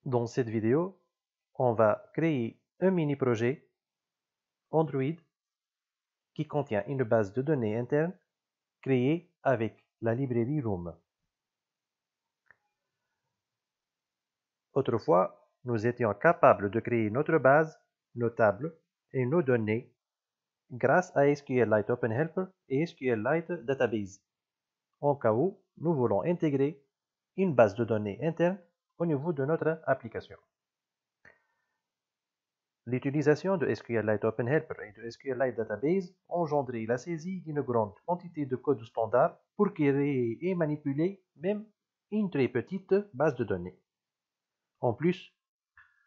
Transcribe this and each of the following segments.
Dans cette vidéo, on va créer un mini-projet Android qui contient une base de données interne créée avec la librairie Room. Autrefois, nous étions capables de créer notre base, nos tables et nos données grâce à SQLite Open Helper et SQLite Database, en cas où nous voulons intégrer une base de données interne au niveau de notre application. L'utilisation de SQLite Open Helper et de SQLite Database engendrait la saisie d'une grande quantité de code standard pour créer et manipuler même une très petite base de données. En plus,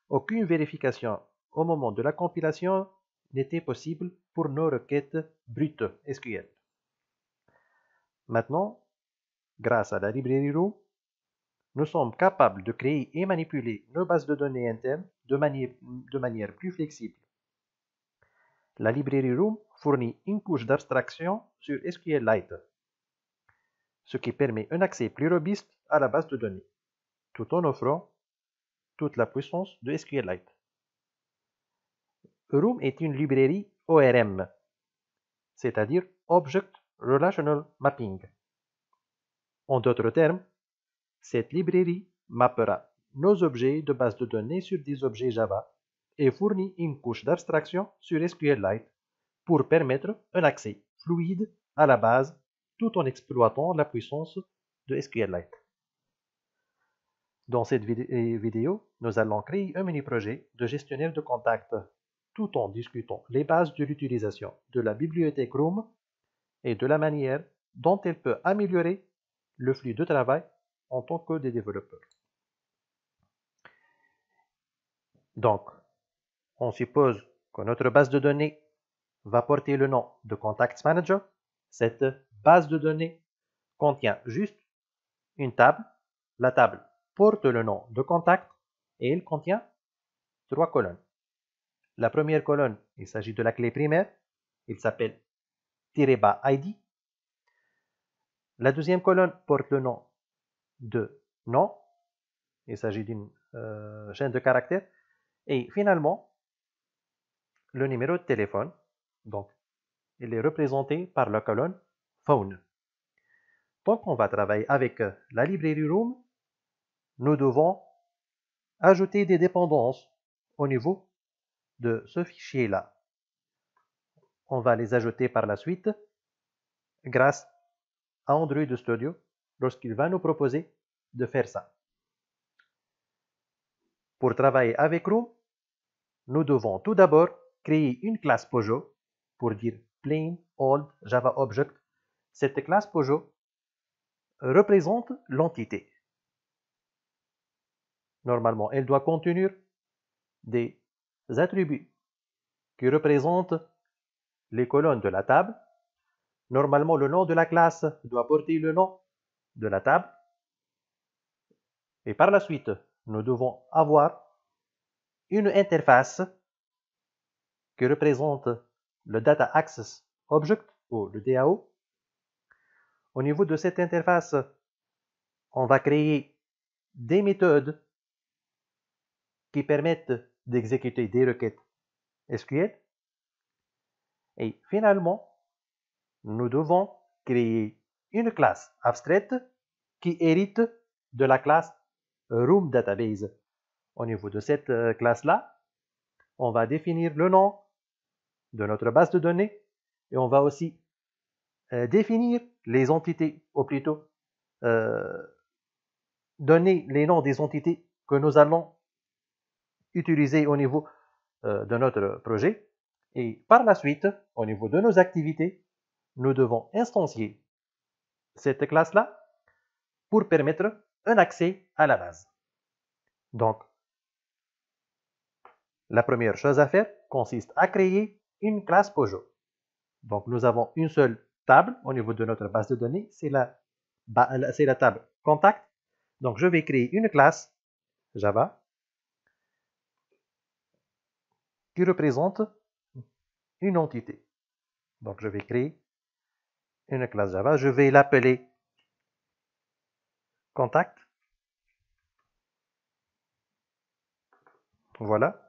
aucune vérification au moment de la compilation n'était possible pour nos requêtes brutes SQL. Maintenant, grâce à la librairie Room, nous sommes capables de créer et manipuler nos bases de données internes de manière plus flexible. La librairie Room fournit une couche d'abstraction sur SQLite, ce qui permet un accès plus robuste à la base de données, tout en offrant toute la puissance de SQLite. Room est une librairie ORM, c'est-à-dire Object Relational Mapping. En d'autres termes, cette librairie mappera nos objets de base de données sur des objets Java et fournit une couche d'abstraction sur SQLite pour permettre un accès fluide à la base tout en exploitant la puissance de SQLite. Dans cette vidéo, nous allons créer un mini-projet de gestionnaire de contacts tout en discutant les bases de l'utilisation de la bibliothèque Room et de la manière dont elle peut améliorer le flux de travail en tant que des développeurs. Donc, on suppose que notre base de données va porter le nom de Contacts Manager. Cette base de données contient juste une table. La table porte le nom de contact et elle contient 3 colonnes. La première colonne, il s'agit de la clé primaire. Il s'appelle -ID. La deuxième colonne porte le nom de nom. Il s'agit d'une chaîne de caractères. Et finalement, le numéro de téléphone. Donc, il est représenté par la colonne phone. Donc, on va travailler avec la librairie Room. Nous devons ajouter des dépendances au niveau de ce fichier-là. On va les ajouter par la suite grâce à Android Studio lorsqu'il va nous proposer de faire ça. Pour travailler avec Room, nous devons tout d'abord créer une classe Pojo pour dire Plain Old Java Object. Cette classe Pojo représente l'entité. Normalement, elle doit contenir des attributs qui représentent les colonnes de la table. Normalement, le nom de la classe doit porter le nom de la table. Et par la suite, nous devons avoir une interface qui représente le Data Access Object ou le DAO. Au niveau de cette interface, on va créer des méthodes qui permettent d'exécuter des requêtes SQL. Et finalement, nous devons créer une classe abstraite qui hérite de la classe Room Database. Au niveau de cette classe-là, on va définir le nom de notre base de données et on va aussi définir les entités, ou plutôt donner les noms des entités que nous allons utiliser au niveau de notre projet. Et par la suite, au niveau de nos activités, nous devons instancier cette classe-là pour permettre un accès à la base. Donc, la première chose à faire consiste à créer une classe Pojo. Donc, nous avons une seule table au niveau de notre base de données, c'est la table contact. Donc, je vais créer une classe Java qui représente une entité. Donc, je vais créer une classe Java. Je vais l'appeler contact. Voilà.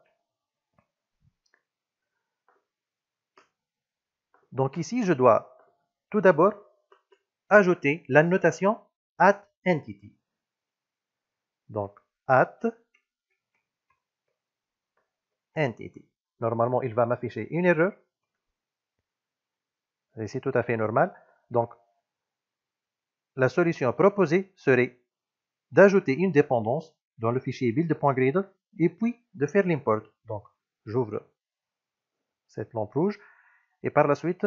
Donc ici, je dois tout d'abord ajouter la notation @entity. Donc, @entity. Normalement, il va m'afficher une erreur. Et c'est tout à fait normal. Donc, la solution proposée serait d'ajouter une dépendance dans le fichier build.gradle et puis de faire l'import. Donc, j'ouvre cette lampe rouge et par la suite,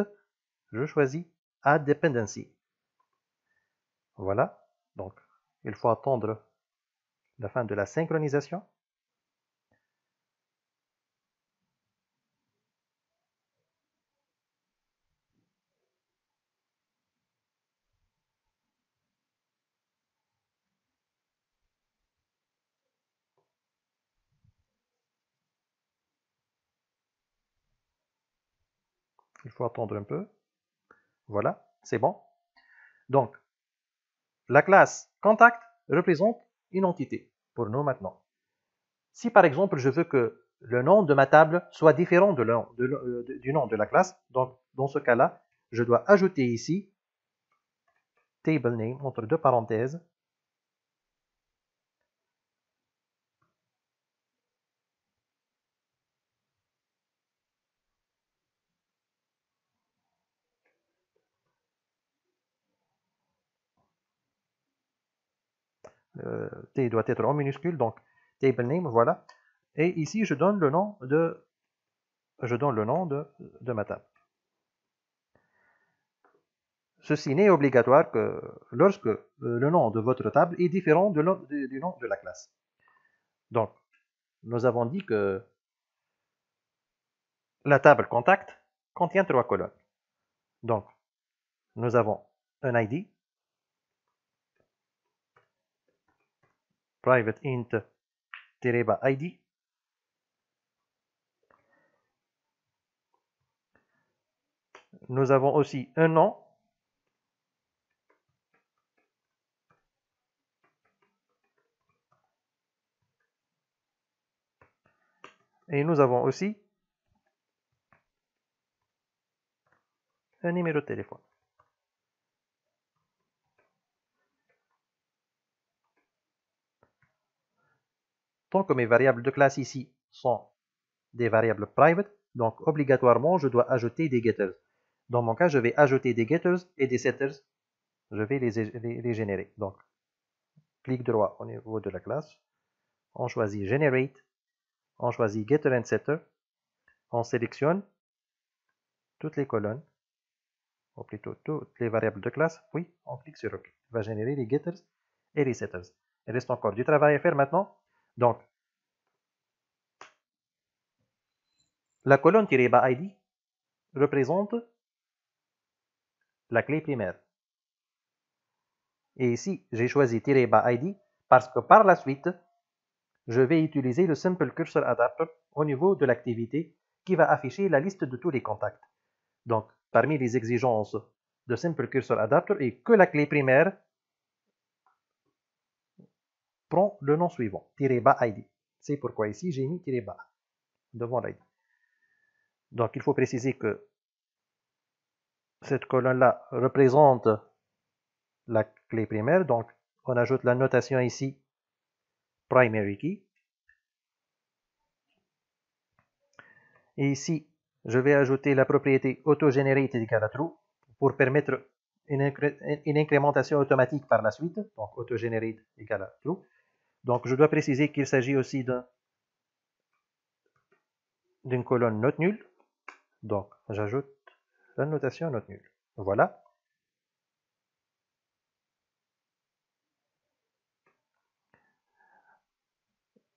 je choisis Add Dependency. Voilà. Donc, il faut attendre la fin de la synchronisation. Il faut attendre un peu. Voilà, c'est bon. Donc, la classe contact représente une entité pour nous maintenant. Si par exemple, je veux que le nom de ma table soit différent du nom de la classe, donc dans ce cas-là, je dois ajouter ici table name entre deux parenthèses. T doit être en minuscule, donc table name, voilà. Et ici, je donne le nom de ma table. Ceci n'est obligatoire que lorsque le nom de votre table est différent du nom de la classe. Donc, nous avons dit que la table contact contient 3 colonnes. Donc, nous avons un ID, private int-id. Nous avons aussi un nom. Et nous avons aussi un numéro de téléphone. Tant que mes variables de classe ici sont des variables private, donc obligatoirement, je dois ajouter des getters. Dans mon cas, je vais ajouter des getters et des setters. Je vais les générer. Donc, clic droit au niveau de la classe. On choisit Generate. On choisit Getter and Setter. On sélectionne toutes les colonnes, ou plutôt toutes les variables de classe. Oui, on clique sur OK. Il va générer les getters et les setters. Il reste encore du travail à faire maintenant. Donc, la colonne -id représente la clé primaire. Et ici, j'ai choisi -id parce que par la suite, je vais utiliser le Simple Cursor Adapter au niveau de l'activité qui va afficher la liste de tous les contacts. Donc, parmi les exigences de Simple Cursor Adapter est que la clé primaire prend le nom suivant, -id. C'est pourquoi ici, j'ai mis -bas devant l'id. Donc, il faut préciser que cette colonne-là représente la clé primaire. Donc, on ajoute la notation ici, primary key. Et ici, je vais ajouter la propriété auto-generate égale à true pour permettre une incrémentation automatique par la suite. Donc, auto-generate égale à true. Donc, je dois préciser qu'il s'agit aussi d'une colonne note nulle. Donc, j'ajoute la notation note nulle. Voilà.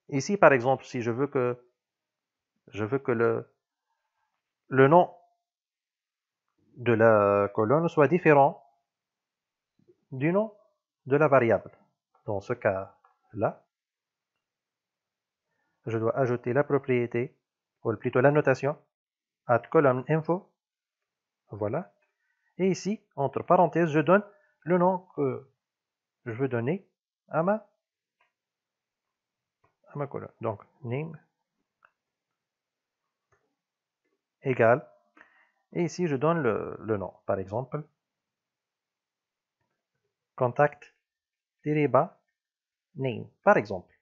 Ici, par exemple, si je veux que le nom de la colonne soit différent du nom de la variable. Dans ce cas-là, je dois ajouter la propriété, ou plutôt la notation, @column_info. Voilà. Et ici, entre parenthèses, je donne le nom que je veux donner à ma colonne. Donc, name égale, et ici je donne le nom, par exemple, contact name, par exemple.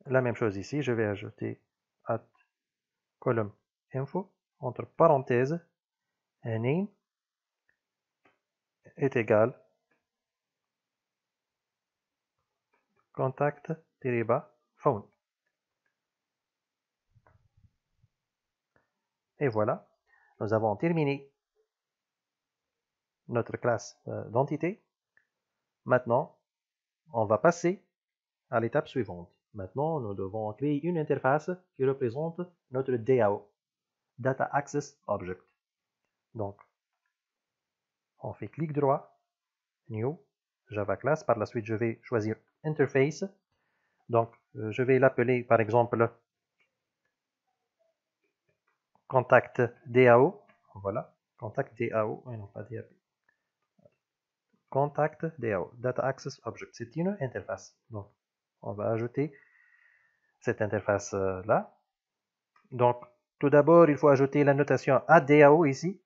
La même chose ici, je vais ajouter at column info, entre parenthèses, name est égal contact phone. Et voilà, nous avons terminé notre classe d'entité. Maintenant, on va passer à l'étape suivante. Maintenant, nous devons créer une interface qui représente notre DAO, Data Access Object. Donc, on fait clic droit, New, Java Class. Par la suite, je vais choisir Interface. Donc, je vais l'appeler, par exemple, Contact DAO. Voilà, Contact DAO, et non pas DAP. Contact DAO, Data Access Object. C'est une interface. Donc, on va ajouter cette interface-là. Donc, tout d'abord, il faut ajouter la notation ADAO ici.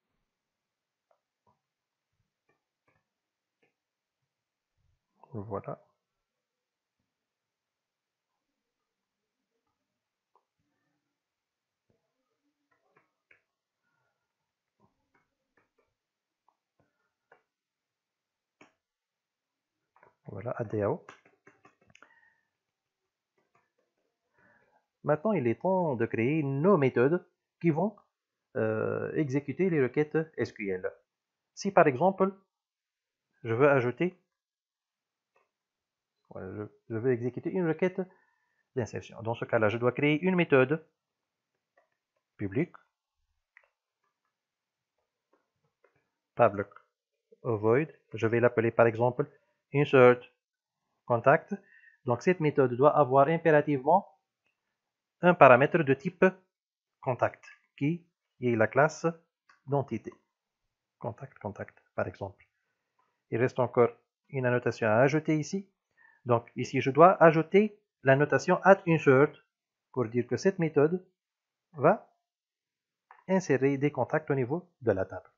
Voilà. Voilà, ADAO. Maintenant, il est temps de créer nos méthodes qui vont exécuter les requêtes SQL. Si par exemple, je veux ajouter, je veux exécuter une requête d'insertion. Dans ce cas-là, je dois créer une méthode publique, public void. Je vais l'appeler par exemple insert contact. Donc cette méthode doit avoir impérativement un paramètre de type contact qui est la classe d'entité. Contact, par exemple. Il reste encore une annotation à ajouter ici. Donc ici, je dois ajouter la notation @insert pour dire que cette méthode va insérer des contacts au niveau de la table.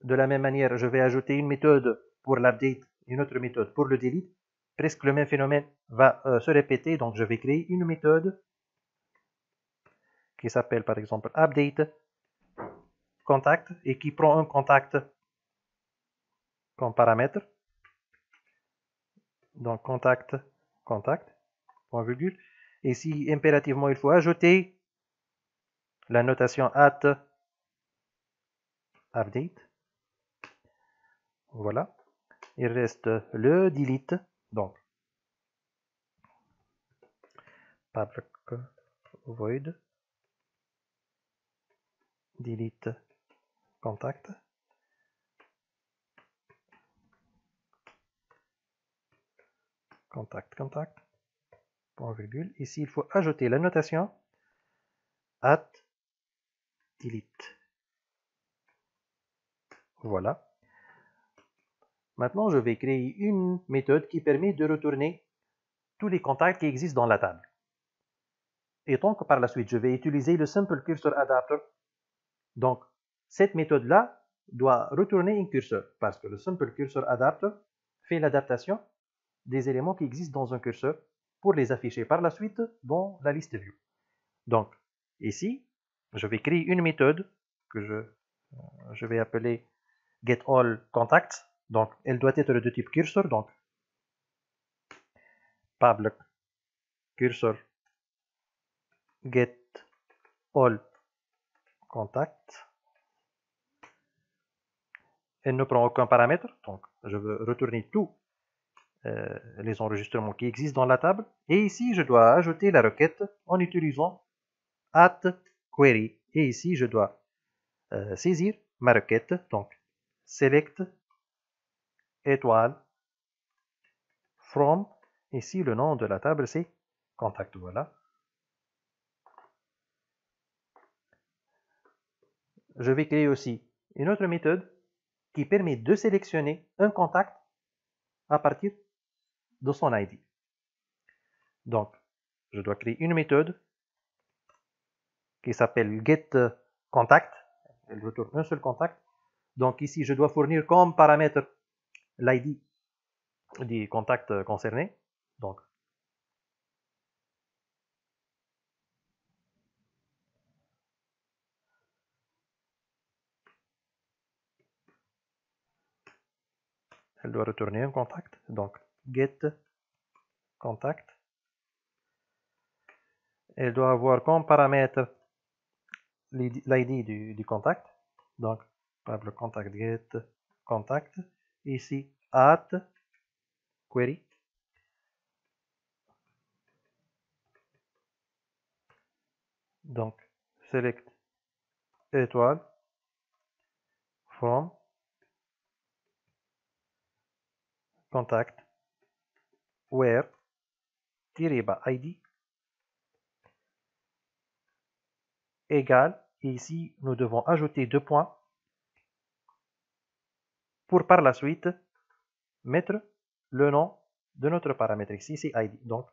De la même manière, je vais ajouter une méthode pour l'update, une autre méthode pour le delete. Presque le même phénomène va se répéter, donc je vais créer une méthode qui s'appelle par exemple update contact et qui prend un contact comme paramètre. Donc contact, point virgule. Et ici, impérativement, il faut ajouter la notation @update. Voilà. Il reste le delete. Donc, public void delete contact. Contact, point virgule. Ici, il faut ajouter la notation @delete. Voilà. Maintenant, je vais créer une méthode qui permet de retourner tous les contacts qui existent dans la table. Et donc, par la suite, je vais utiliser le simple cursor adapter. Donc, cette méthode-là doit retourner un curseur parce que le simple cursor adapter fait l'adaptation des éléments qui existent dans un curseur pour les afficher par la suite dans la liste view. Donc, ici, je vais créer une méthode que je vais appeler getAllContacts. Donc, elle doit être de type cursor. Donc, public cursor getAllContacts. Elle ne prend aucun paramètre. Donc, je veux retourner tous les enregistrements qui existent dans la table. Et ici, je dois ajouter la requête en utilisant @query. Et ici, je dois saisir ma requête. Donc, select étoile from. Ici, le nom de la table, c'est contact. Voilà. Je vais créer aussi une autre méthode qui permet de sélectionner un contact à partir de son ID. Donc, je dois créer une méthode qui s'appelle getContact. Elle retourne un seul contact. Donc ici, je dois fournir comme paramètre l'ID du contact concerné. Donc, elle doit retourner un contact. Donc, getContact. Elle doit avoir comme paramètre l'ID du contact. Donc, le contact getContact. Ici, @query. Donc, select étoile from contact where _id égale, et ici nous devons ajouter 2 points pour par la suite mettre le nom de notre paramètre. Ici c'est id. Donc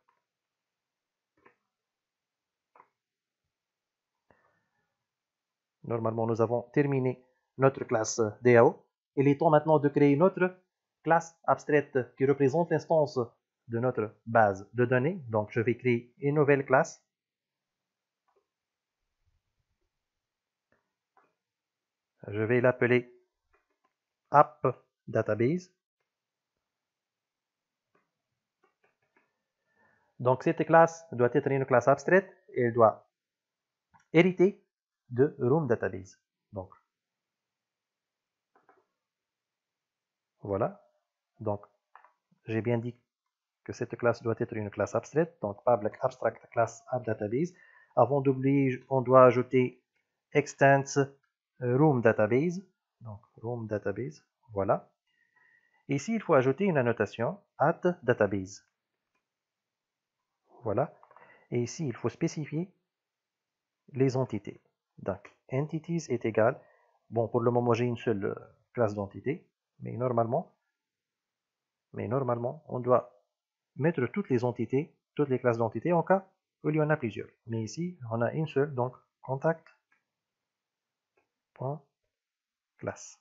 normalement nous avons terminé notre classe DAO. Il est temps maintenant de créer notre classe abstraite qui représente l'instance de notre base de données. Donc je vais créer une nouvelle classe. Je vais l'appeler AppDatabase. Donc cette classe doit être une classe abstraite et elle doit hériter de RoomDatabase. Donc voilà. Donc j'ai bien dit que cette classe doit être une classe abstraite. Donc public abstract class AppDatabase. Avant d'oublier, on doit ajouter extends RoomDatabase. Donc RoomDatabase. Voilà. Ici, il faut ajouter une annotation @database. Voilà. Et ici, il faut spécifier les entités. Donc, entities est égal. Bon, pour le moment, j'ai une seule classe d'entité, mais normalement, on doit mettre toutes les entités, toutes les classes d'entités en cas où il y en a plusieurs. Mais ici, on a une seule, donc contact.classe.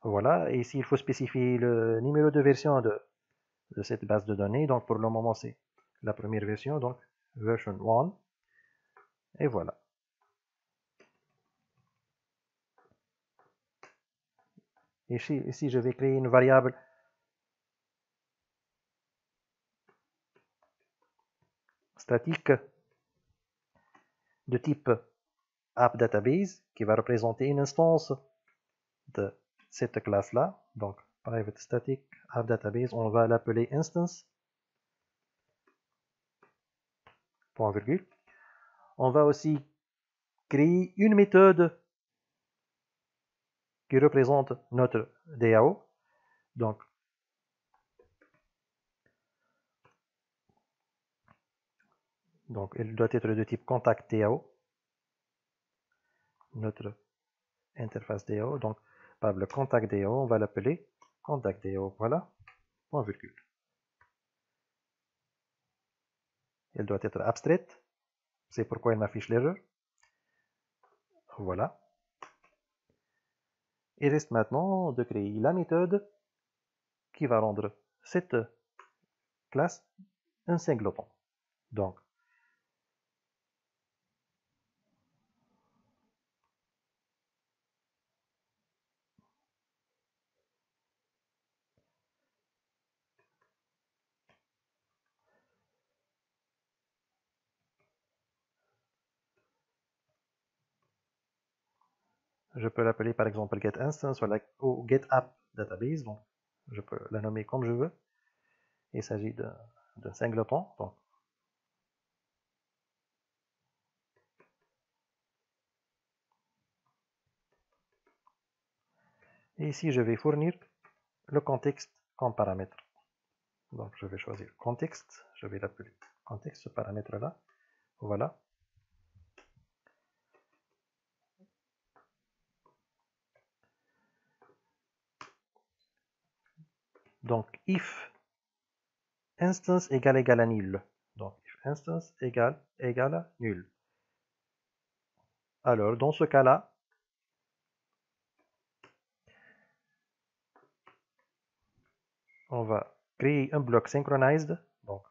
Voilà, et ici, il faut spécifier le numéro de version de cette base de données. Donc, pour le moment, c'est la première version, donc version 1. Et voilà. Ici, je vais créer une variable statique de type AppDatabase qui va représenter une instance de cette classe-là. Donc, private static AppDatabase, on va l'appeler instance. Point virgule. On va aussi créer une méthode qui représente notre DAO. Donc, elle doit être de type contact DAO. Notre interface DAO. Donc, par le contact DAO, on va l'appeler contact DAO. Voilà. Point virgule. Elle doit être abstraite. C'est pourquoi elle m'affiche l'erreur. Voilà. Il reste maintenant de créer la méthode qui va rendre cette classe un singleton. Donc, je peux l'appeler par exemple getInstance ou getAppDatabase. Donc, je peux la nommer comme je veux. Il s'agit d'un singleton. Donc, et ici, je vais fournir le contexte comme paramètre. Donc, je vais choisir contexte. Je vais l'appeler contexte, ce paramètre-là. Voilà. Donc, if instance égale à nul. Donc, if instance égale à nul. Alors, dans ce cas-là, on va créer un bloc synchronized, donc,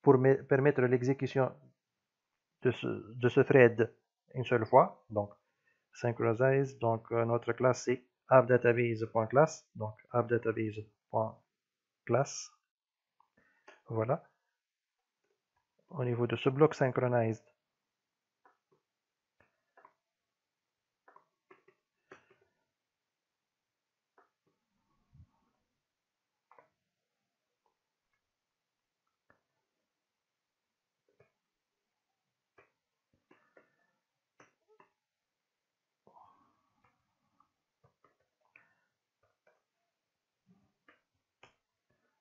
pour permettre l'exécution de ce thread une seule fois. Donc, synchronize, donc notre classe c'est appdatabase.class, donc appdatabase.class. Voilà. Au niveau de ce bloc synchronized,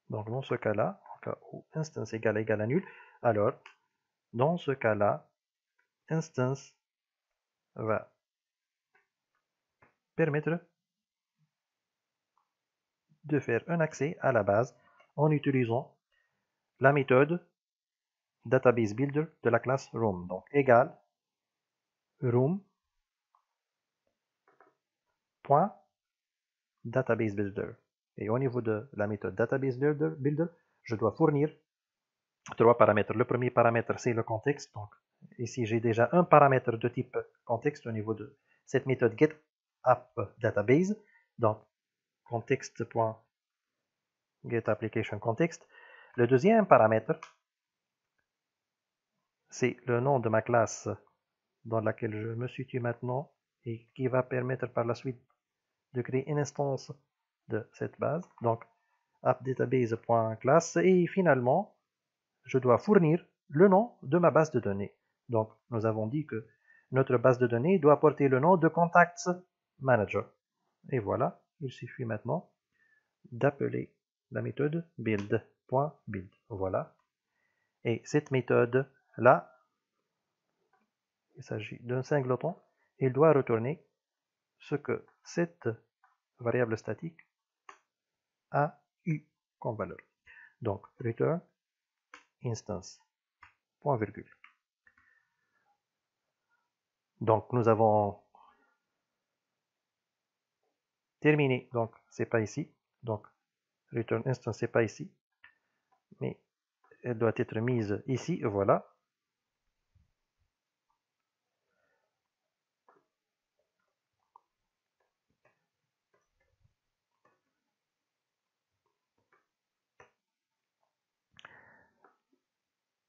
donc dans ce cas-là, en cas où instance égale à nul, alors dans ce cas-là, instance va permettre de faire un accès à la base en utilisant la méthode database builder de la classe room. Donc égale room.database builder. Et au niveau de la méthode database builder, je dois fournir trois paramètres. Le premier paramètre, c'est le contexte. Donc ici, j'ai déjà un paramètre de type contexte au niveau de cette méthode getAppDatabase. Donc context.getApplicationContext. Le deuxième paramètre, c'est le nom de ma classe dans laquelle je me situe maintenant et qui va permettre par la suite de créer une instance de cette base. Donc appdatabase.class et finalement, je dois fournir le nom de ma base de données. Donc, nous avons dit que notre base de données doit porter le nom de Contacts Manager. Et voilà, il suffit maintenant d'appeler la méthode build.build. Voilà. Et cette méthode-là, il s'agit d'un singleton, il doit retourner ce que cette variable statique a eu comme valeur. Donc, return instance, point virgule. Donc, nous avons terminé. Donc, c'est pas ici. Donc, return instance, c'est pas ici. Mais elle doit être mise ici. Voilà.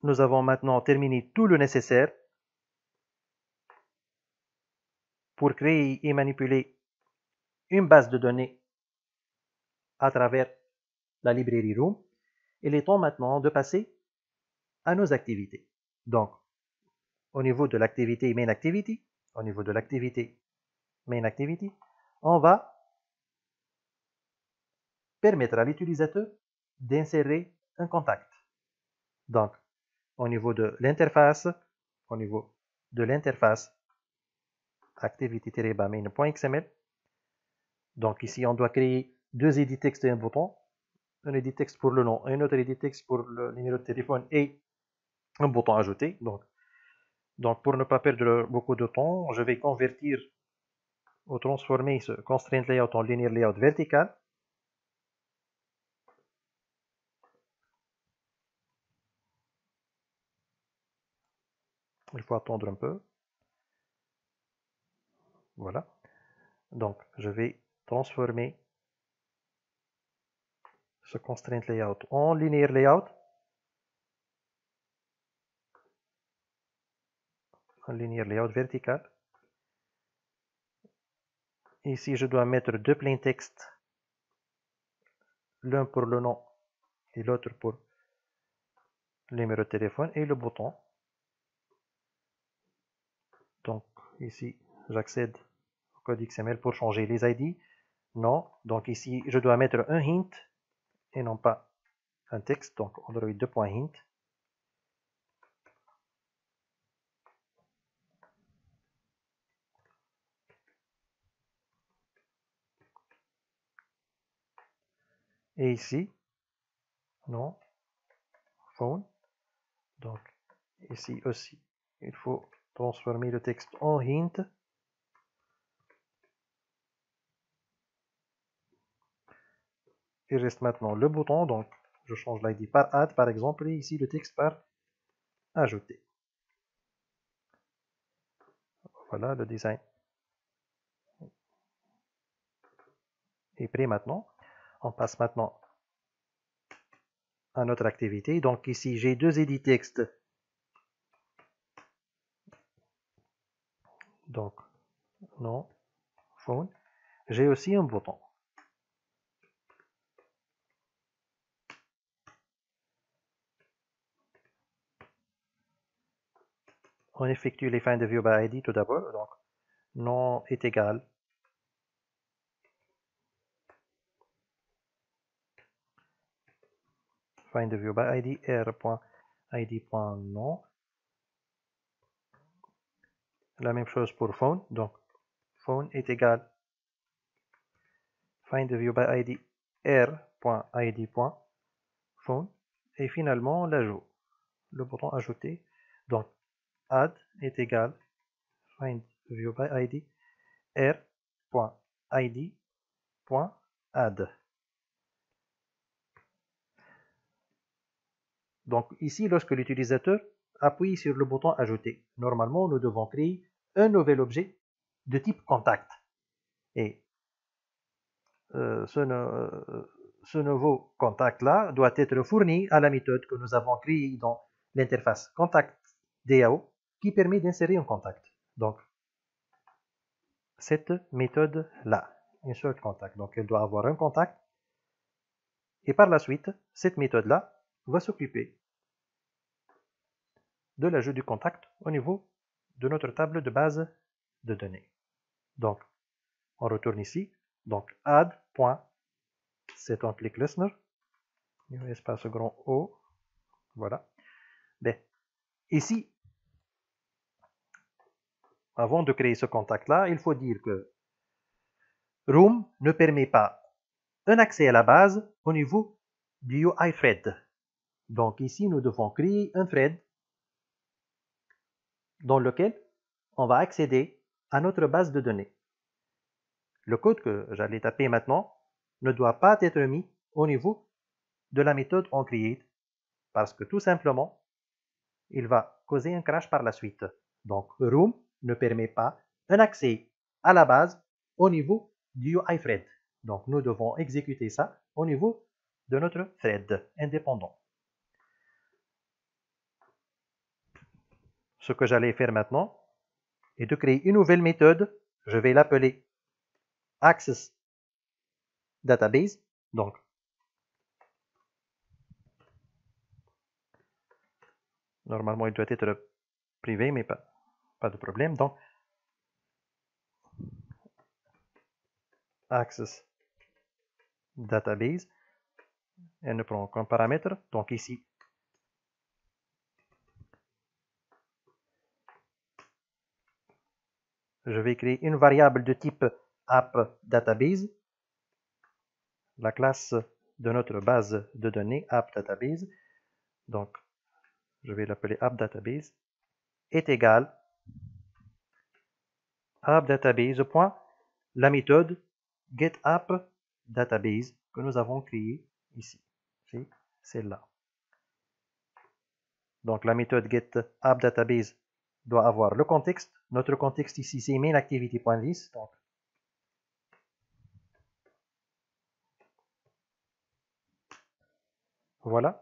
Nous avons maintenant terminé tout le nécessaire pour créer et manipuler une base de données à travers la librairie Room. Il est temps maintenant de passer à nos activités. Donc, au niveau de l'activité main activity, au niveau de l'activité main activity, on va permettre à l'utilisateur d'insérer un contact. Donc, au niveau de l'interface, activity-main.xml. Donc ici, on doit créer deux edit textes et un bouton. Un edit texte pour le nom et un autre edit texte pour le numéro de téléphone et un bouton ajouté. Donc pour ne pas perdre beaucoup de temps, je vais convertir ou transformer ce constraint layout en linear layout vertical. Il faut attendre un peu. Voilà. Donc je vais transformer ce constraint layout en linear layout. Un linear layout vertical. Ici, je dois mettre deux plain text, l'un pour le nom et l'autre pour le numéro de téléphone et le bouton. Donc ici, j'accède au code XML pour changer les ID. Non. Donc ici, je dois mettre un hint et non pas un texte. Donc Android 2.hint. Et ici, non, phone. Donc ici aussi, il faut transformer le texte en hint. Il reste maintenant le bouton, donc je change l'ID par add par exemple, et ici le texte par ajouter. Voilà, le design est prêt maintenant. On passe maintenant à notre activité. Donc ici, j'ai deux edit textes. Donc, non, phone. J'ai aussi un bouton. On effectue les find view by ID tout d'abord. Donc, nom est égal find view by ID r.id.nom. La même chose pour phone. Donc, phone est égal find view by ID r.id.phone. Et finalement, l'ajout. Le bouton ajouter. Donc, add est égal find view by ID r.id.add. Donc ici, lorsque l'utilisateur appuie sur le bouton ajouter, normalement nous devons créer un nouvel objet de type contact. Et ce nouveau contact là doit être fourni à la méthode que nous avons créée dans l'interface contact DAO qui permet d'insérer un contact. Donc cette méthode là, insert contact, donc elle doit avoir un contact. Et par la suite, cette méthode-là va s'occuper de l'ajout du contact au niveau de notre table de base de données. Donc, on retourne ici. Donc, add.setOnClickListener, espace grand O. Voilà. Bien. Ici, avant de créer ce contact-là, il faut dire que Room ne permet pas un accès à la base au niveau du UI thread. Donc ici, nous devons créer un thread dans lequel on va accéder à notre base de données. Le code que j'allais taper maintenant ne doit pas être mis au niveau de la méthode onCreate parce que tout simplement, il va causer un crash par la suite. Donc, Room ne permet pas un accès à la base au niveau du UI thread. Donc, nous devons exécuter ça au niveau de notre thread indépendant. Ce que j'allais faire maintenant est de créer une nouvelle méthode. Je vais l'appeler Access Database. Donc, normalement, il doit être privé, mais pas de problème. Donc, Access Database. Elle ne prend aucun paramètre. Donc ici, je vais créer une variable de type AppDatabase, la classe de notre base de données AppDatabase. Donc, je vais l'appeler AppDatabase est égal AppDatabase. La méthode getAppDatabase que nous avons créée ici. C'est celle-là. Donc, la méthode getAppDatabase doit avoir le contexte. Notre contexte ici, c'est mainActivity.this. Donc, voilà.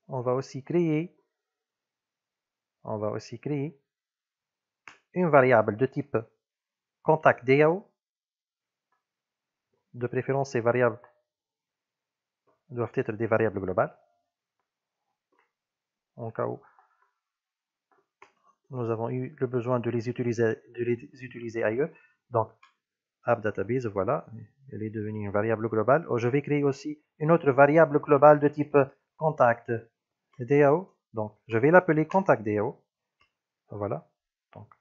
On va aussi créer une variable de type contactDAO. De préférence, ces variables doivent être des variables globales. En cas où nous avons eu le besoin de les utiliser ailleurs. Donc, AppDatabase, voilà, elle est devenue une variable globale. Je vais créer aussi une autre variable globale de type contactDAO. Donc, je vais l'appeler contactDAO. Voilà. Donc,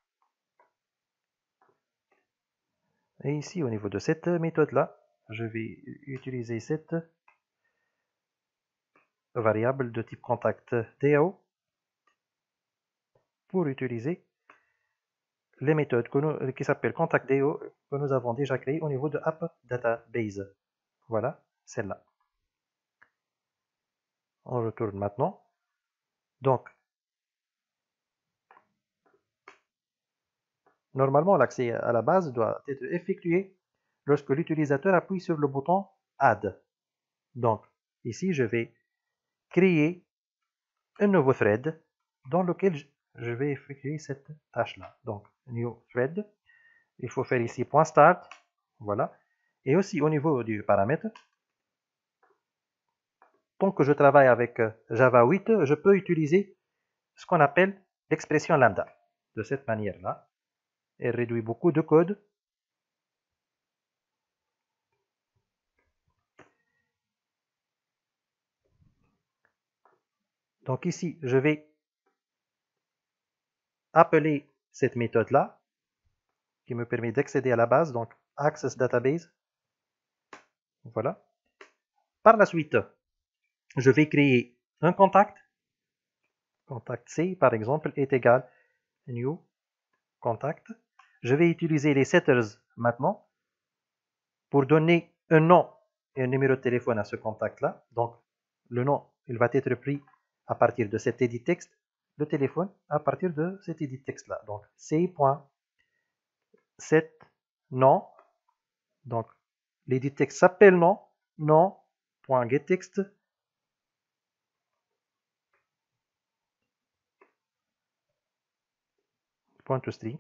et ici, au niveau de cette méthode-là, je vais utiliser cette variable de type contact DAO pour utiliser les méthodes qui s'appellent contact DAO que nous avons déjà créées au niveau de App Database. Voilà, celle-là. On retourne maintenant. Donc, normalement, l'accès à la base doit être effectué lorsque l'utilisateur appuie sur le bouton Add. Donc, ici, je vais créer un nouveau thread dans lequel je vais effectuer cette tâche-là. Donc, New Thread. Il faut faire ici .start. Voilà. Et aussi au niveau du paramètre, tant que je travaille avec Java 8, je peux utiliser ce qu'on appelle l'expression lambda. De cette manière-là, elle réduit beaucoup de code. Donc ici, je vais appeler cette méthode-là, qui me permet d'accéder à la base, donc Access Database. Voilà. Par la suite, je vais créer un contact. Contact C, par exemple, est égal new contact. Je vais utiliser les setters maintenant pour donner un nom et un numéro de téléphone à ce contact-là. Donc, le nom, il va être pris à partir de cet edit text, le téléphone à partir de cet edit text-là. Donc, c.set nom. Donc, l'edit text s'appelle nom, nom.getText. .toString.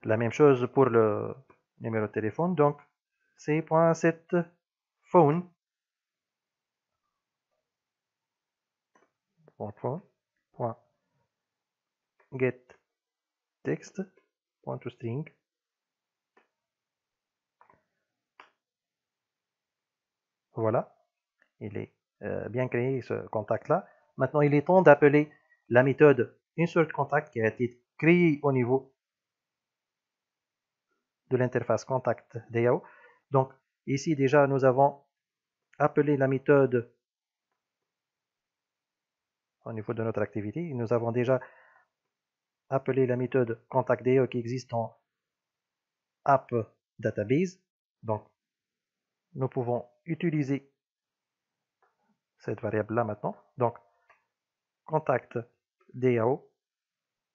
La même chose pour le numéro de téléphone. Donc, c.setPhone. .getText.toString. Voilà, il est bien créé ce contact-là. Maintenant, il est temps d'appeler la méthode InsertContact qui a été créée au niveau de l'interface contact DAO. Donc, ici déjà, nous avons appelé la méthode au niveau de notre activité. Nous avons déjà appelé la méthode contact DAO qui existe en App Database. Donc, nous pouvons utiliser cette variable-là maintenant. Donc, contact DAO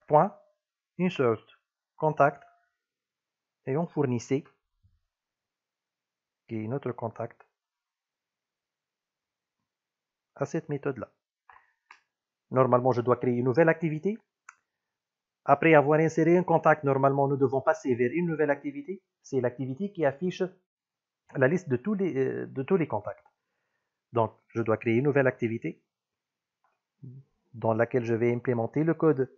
point insert contact et on fournissait qui est notre contact à cette méthode-là. Normalement, je dois créer une nouvelle activité. Après avoir inséré un contact, normalement, nous devons passer vers une nouvelle activité. C'est l'activité qui affiche la liste de tous les contacts. Donc, je dois créer une nouvelle activité dans laquelle je vais implémenter le code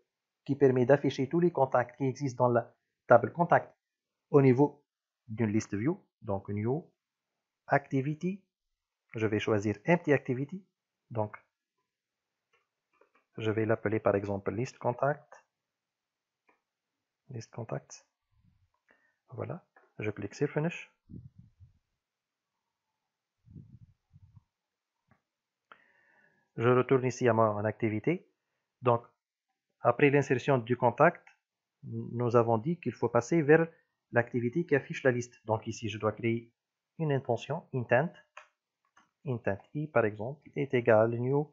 qui permet d'afficher tous les contacts qui existent dans la table contact au niveau d'une liste view. Donc, new activity. Je vais choisir empty activity. Donc, je vais l'appeler par exemple list contact. List contacts. Voilà. Je clique sur Finish. Je retourne ici à mon activité. Donc, après l'insertion du contact, nous avons dit qu'il faut passer vers l'activité qui affiche la liste. Donc ici, je dois créer une intention, intent. Intent i, par exemple, est égal new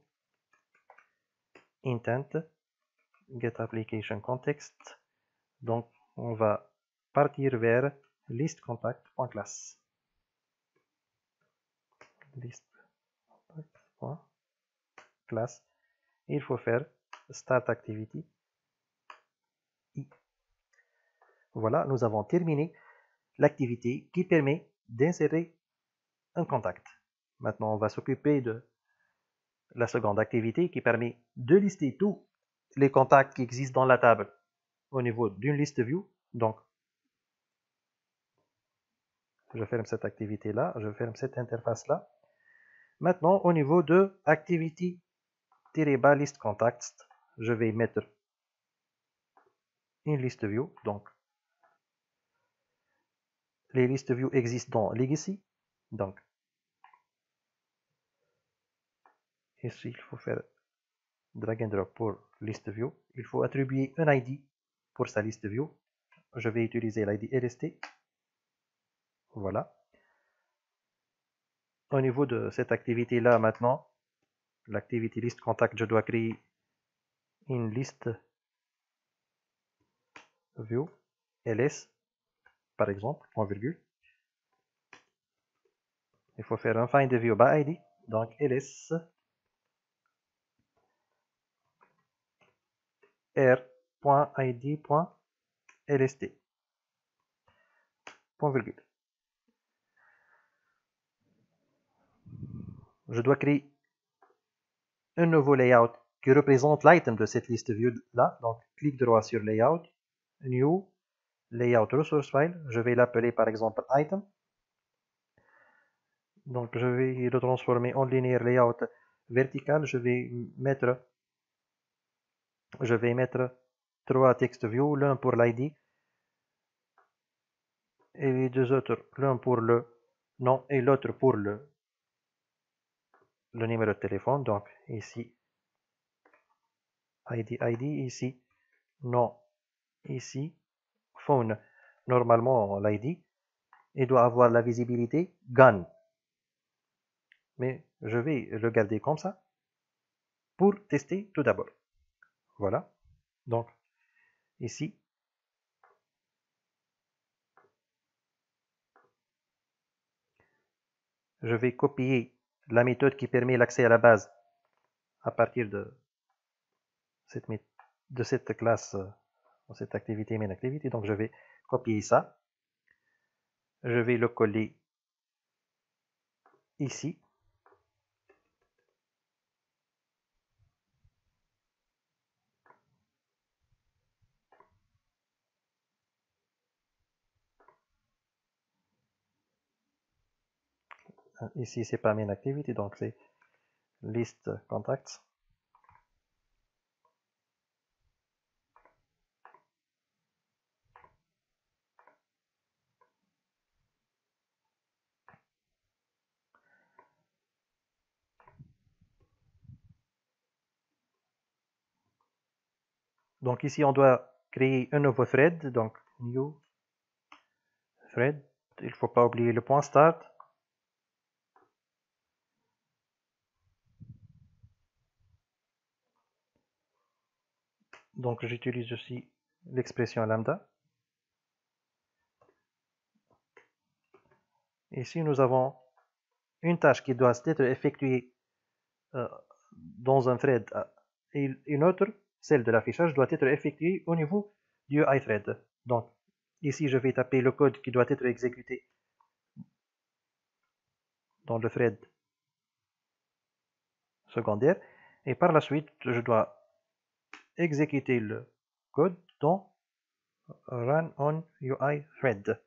intent get application context. Donc, on va partir vers listContact.class. ListContact.class. Il faut faire start activity i. Voilà, nous avons terminé l'activité qui permet d'insérer un contact. Maintenant, on va s'occuper de la seconde activité qui permet de lister tous les contacts qui existent dans la table au niveau d'une liste view. Donc, je ferme cette activité-là, je ferme cette interface-là. Maintenant, au niveau de activity-list contacts, je vais mettre une liste view. Donc, les listes view existent dans Legacy. Donc, Ici, il faut faire drag and drop pour list view. Il faut attribuer un ID pour sa liste view. Je vais utiliser l'ID LST. Voilà. Au niveau de cette activité-là, maintenant, l'activité list contact, je dois créer une liste view ls, par exemple, point virgule. Il faut faire un find view by ID. Donc, ls r.id.lst. Point virgule. Je dois créer un nouveau layout qui représente l'item de cette liste view là. Donc, clic droit sur layout, new, layout resource file. Je vais l'appeler par exemple item. Donc, je vais le transformer en linéaire layout vertical. Je vais mettre 3 text views, l'un pour l'ID et les deux autres, l'un pour le nom et l'autre pour le numéro de téléphone. Donc, ici, ID, ici, nom, ici, phone. Normalement, l'ID, il doit avoir la visibilité gone. Mais je vais le garder comme ça pour tester tout d'abord. Voilà. Donc, ici, je vais copier la méthode qui permet l'accès à la base à partir de cette classe, cette activité, main activity. Donc, je vais copier ça. Je vais le coller ici. Ici, c'est pas main activity, donc c'est list contacts. Donc ici, on doit créer un nouveau thread. Donc, new thread. Il ne faut pas oublier le point start. Donc, j'utilise aussi l'expression lambda. Ici, nous avons une tâche qui doit être effectuée dans un thread et une autre, celle de l'affichage, doit être effectuée au niveau du iThread. Donc, ici, je vais taper le code qui doit être exécuté dans le thread secondaire. Et par la suite, je dois exécuter le code dans run on UI thread.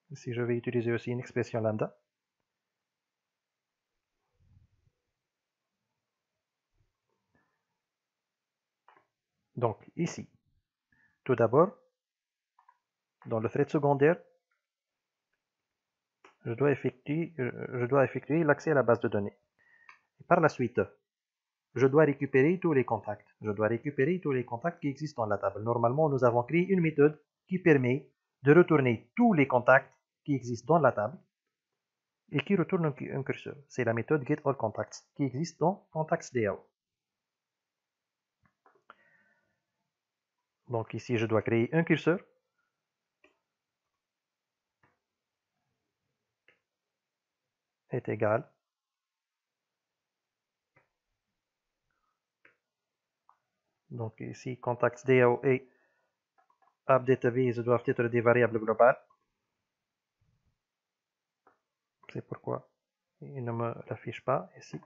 Ici, je vais utiliser aussi une expression lambda. Donc, ici, tout d'abord, dans le thread secondaire, je dois effectuer l'accès à la base de données. Et par la suite, je dois récupérer tous les contacts. Je dois récupérer tous les contacts qui existent dans la table. Normalement, nous avons créé une méthode qui permet de retourner tous les contacts qui existent dans la table et qui retourne un curseur. C'est la méthode getAllContacts qui existe dans ContactsDAO. Donc ici, je dois créer un curseur. Est égal. Donc ici, ContactsDAO et AppDatabase doivent être des variables globales. C'est pourquoi il ne me l'affiche pas ici.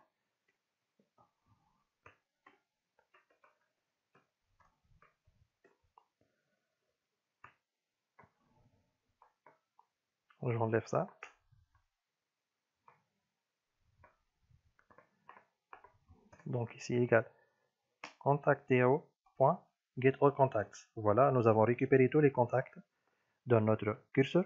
J'enlève ça. Donc ici égal ContactDAO.getAllContacts. Voilà, nous avons récupéré tous les contacts dans notre curseur.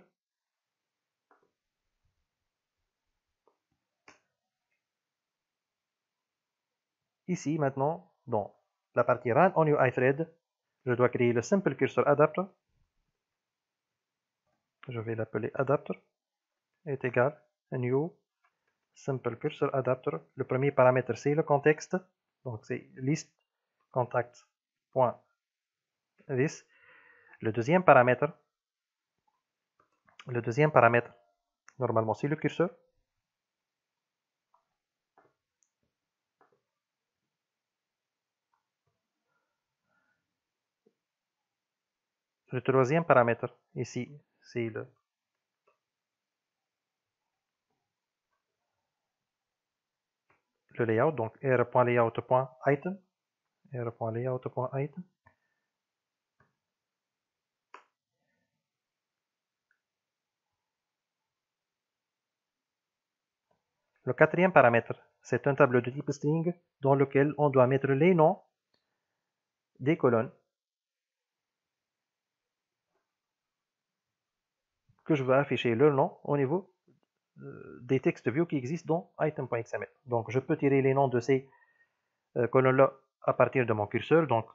ici maintenant, dans la partie run on UI thread, je dois créer le simple cursor adapter. Je vais l'appeler adapter est égal à new simple cursor adapter. Le premier paramètre c'est le contexte, donc c'est list contact.this. Le deuxième paramètre, normalement c'est le curseur. Le troisième paramètre ici c'est le layout, donc r.layout.item. r.layout.item. Le quatrième paramètre, c'est un tableau de type string dans lequel on doit mettre les noms des colonnes que je veux afficher leur nom au niveau des textes view qui existent dans item.xml. Donc je peux tirer les noms de ces colonnes-là à partir de mon curseur. Donc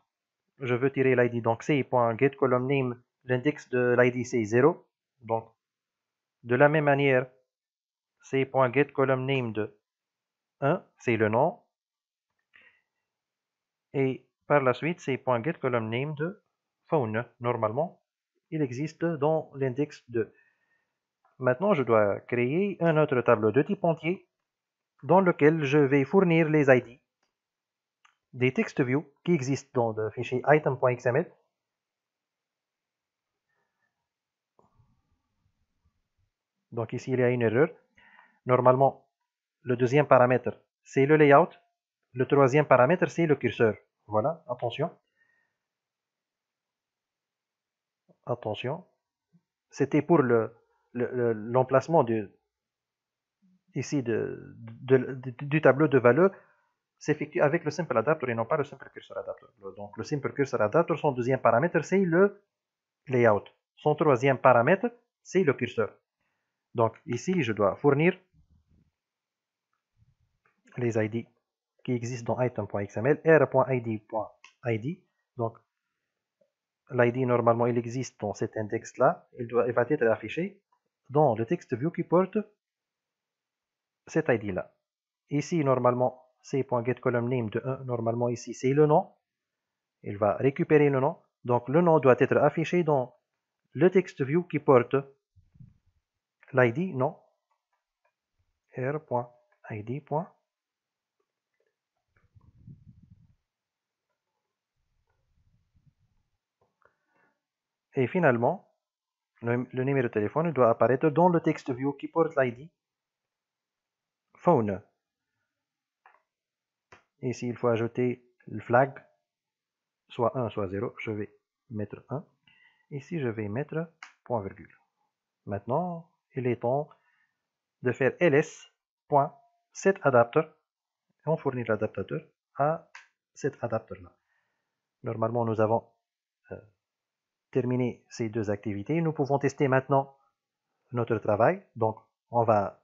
je veux tirer l'id, donc c.getColumnName, l'index de l'id c'est 0. Donc de la même manière, c.getColumnName de 1, c'est le nom. Et par la suite, c.getColumnName de phone. Normalement, il existe dans l'index 2. Maintenant, je dois créer un autre tableau de type entier dans lequel je vais fournir les ID des text view qui existent dans le fichier item.xml. Donc ici, il y a une erreur. Normalement, le deuxième paramètre, c'est le layout. Le troisième paramètre, c'est le curseur. Voilà, attention. Attention. C'était pour l'emplacement ici du tableau de valeur s'effectue avec le simple adapter et non pas le simple cursor adapter. Donc le simple cursor adapter, son deuxième paramètre, c'est le layout. Son troisième paramètre, c'est le curseur. Donc ici, je dois fournir les ID qui existent dans item.xml, r.id.id. Donc l'ID, normalement, il existe dans cet index-là. Il va être affiché dans le texte view qui porte cet ID-là. Ici, normalement, c.getColumnName de 1, normalement, ici, c'est le nom. Il va récupérer le nom. Donc, le nom doit être affiché dans le text view qui porte l'ID, non, r.id. Et finalement, le numéro de téléphone doit apparaître dans le text view qui porte l'ID phone. Ici, il faut ajouter le flag, soit 1, soit 0. Je vais mettre 1. Ici, je vais mettre point virgule. Maintenant, il est temps de faire ls.setAdapter et on fournit l'adaptateur à cet adapteur-là. Normalement, nous avons terminé ces deux activités. Nous pouvons tester maintenant notre travail. Donc, on va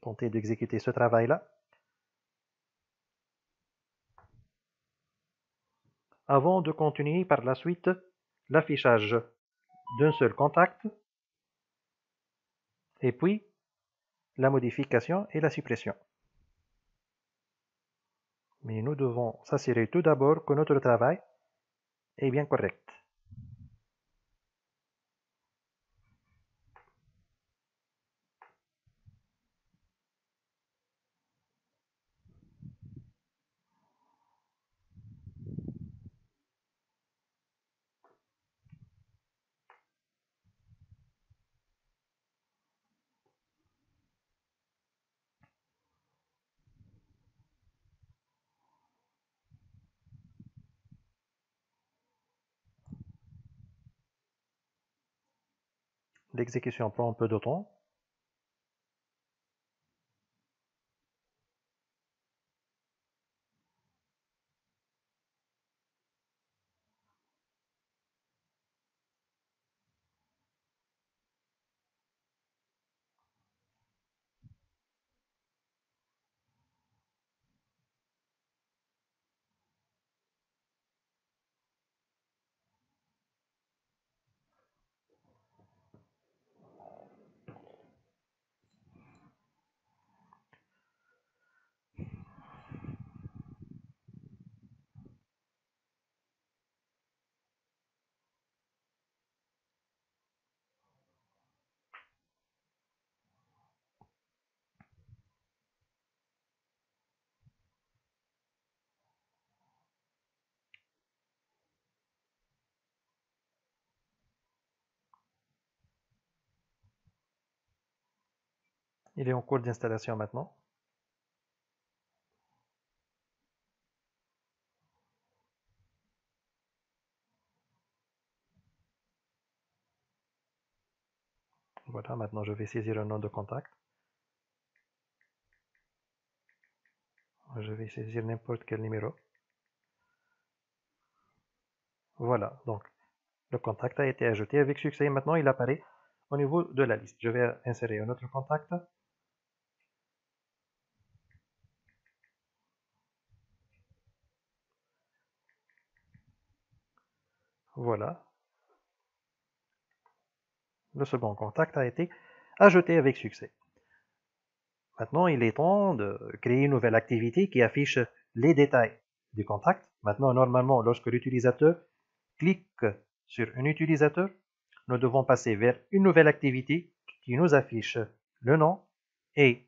tenter d'exécuter ce travail-là. Avant de continuer par la suite l'affichage d'un seul contact, et puis la modification et la suppression. Mais nous devons s'assurer tout d'abord que notre travail est bien correct. L'exécution prend un peu de temps. Il est en cours d'installation maintenant. Voilà, maintenant je vais saisir un nom de contact. Je vais saisir n'importe quel numéro. Voilà, donc le contact a été ajouté avec succès. Maintenant, il apparaît au niveau de la liste. Je vais insérer un autre contact. Voilà. Le second contact a été ajouté avec succès. Maintenant, il est temps de créer une nouvelle activité qui affiche les détails du contact. Maintenant, normalement, lorsque l'utilisateur clique sur un utilisateur, nous devons passer vers une nouvelle activité qui nous affiche le nom et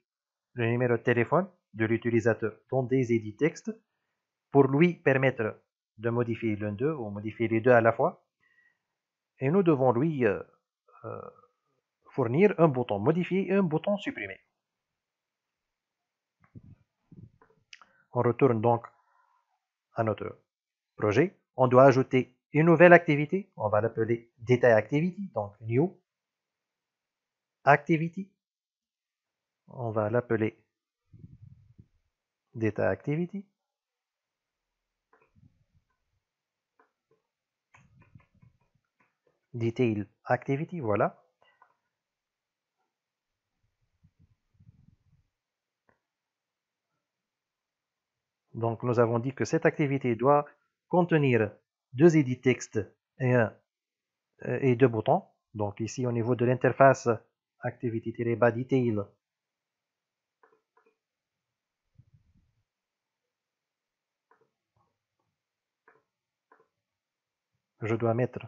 le numéro de téléphone de l'utilisateur dans des edits textes pour lui permettre de modifier l'un d'eux ou modifier les deux à la fois. Et nous devons lui fournir un bouton modifier et un bouton supprimer. On retourne donc à notre projet. On doit ajouter une nouvelle activité. On va l'appeler Data Activity, donc New Activity. On va l'appeler Data Activity. Detail Activity, voilà. Donc nous avons dit que cette activité doit contenir deux edits textes et deux boutons. Donc ici au niveau de l'interface activity-detail, je dois mettre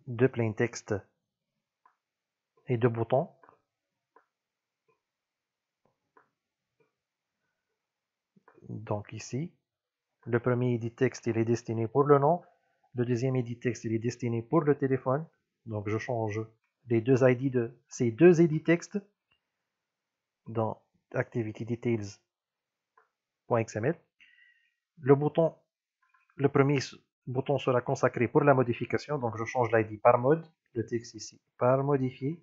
deux plain text et deux boutons. Donc ici, le premier edit texte il est destiné pour le nom, le deuxième edit texte il est destiné pour le téléphone. Donc je change les deux ID de ces deux edit textes dans activity-details.xml. Le premier bouton sera consacré pour la modification, donc je change l'ID par mode, le texte ici par modifier,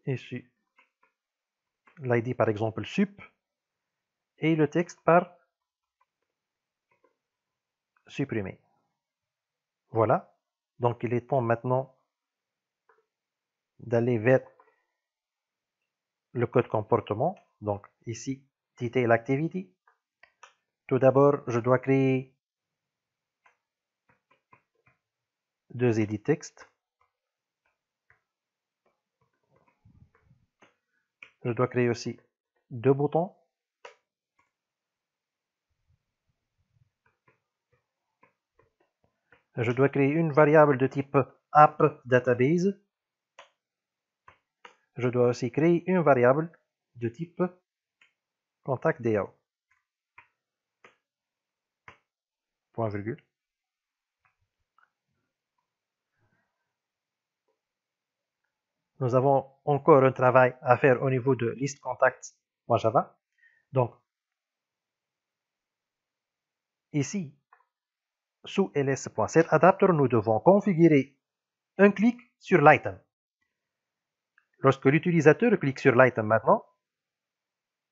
ici l'ID par exemple sup, et le texte par supprimer. Voilà, donc il est temps maintenant d'aller vers le code comportement, donc ici detail activity. Tout d'abord, je dois créer deux edit textes. Je dois créer aussi deux boutons. Je dois créer une variable de type appDatabase. Je dois aussi créer une variable de type contactDAO. Point virgule. Nous avons encore un travail à faire au niveau de listContacts.java. Donc, ici, sous ls.setAdapter, nous devons configurer un clic sur l'item. Lorsque l'utilisateur clique sur l'item maintenant,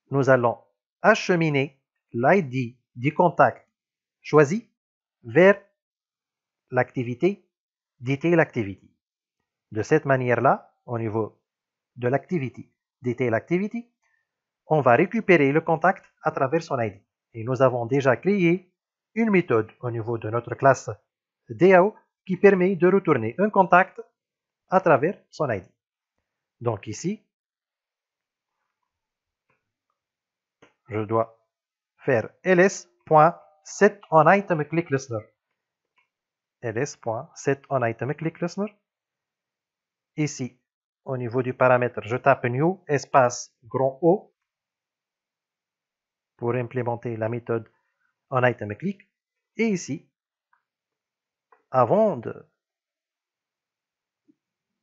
nous allons acheminer l'ID du contact choisi vers l'activité Detail Activity. De cette manière-là, au niveau de l'activité Detail Activity, on va récupérer le contact à travers son ID. Et nous avons déjà créé une méthode au niveau de notre classe DAO qui permet de retourner un contact à travers son ID. Donc ici, je dois faire ls.setOnItemClickListener. ls.setOnItemClickListener. Ici, au niveau du paramètre, je tape new espace grand O pour implémenter la méthode onItemClick. Et ici, avant de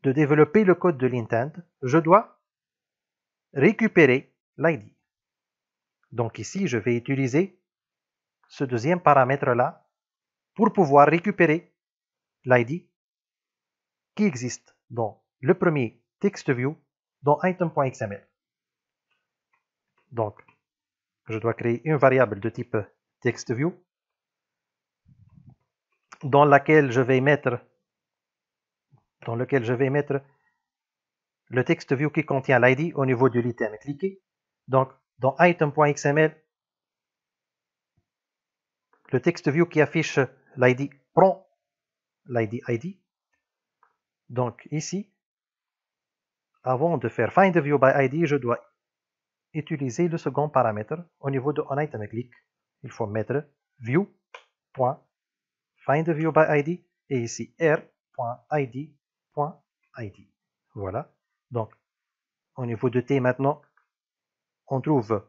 de développer le code de l'intent, je dois récupérer l'ID. Donc ici, je vais utiliser ce deuxième paramètre-là pour pouvoir récupérer l'ID qui existe dans le premier TextView dans item.xml. Donc, je dois créer une variable de type TextView dans lequel je vais mettre le TextView qui contient l'ID au niveau de l'item cliqué. Donc, dans item.xml, le TextView qui affiche l'ID prend l'ID ID. Donc ici, avant de faire findView by ID, je dois utiliser le second paramètre au niveau de onItemClick. Il faut mettre view.findView by ID et ici r.id.id. Voilà. Donc, au niveau de T maintenant, on trouve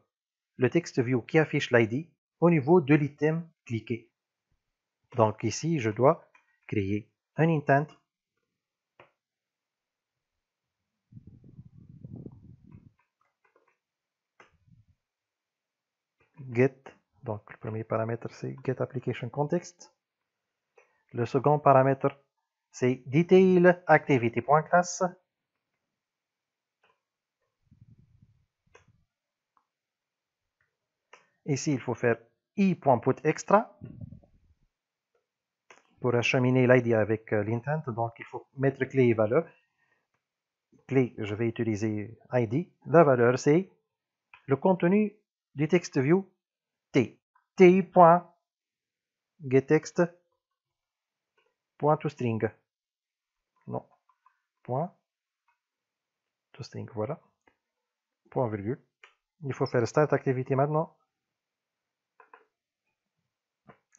le TextView qui affiche l'ID au niveau de l'item cliqué. Donc ici, je dois créer un intent get. Donc le premier paramètre c'est get application context. Le second paramètre c'est detail activity.class. Ici, il faut faire i.putExtra pour acheminer l'ID avec l'intent. Donc, il faut mettre clé et valeur. Clé, je vais utiliser ID. La valeur, c'est le contenu du TextView T. T.getText.toString. Non. .toString, voilà. Point virgule. Il faut faire Start Activity maintenant.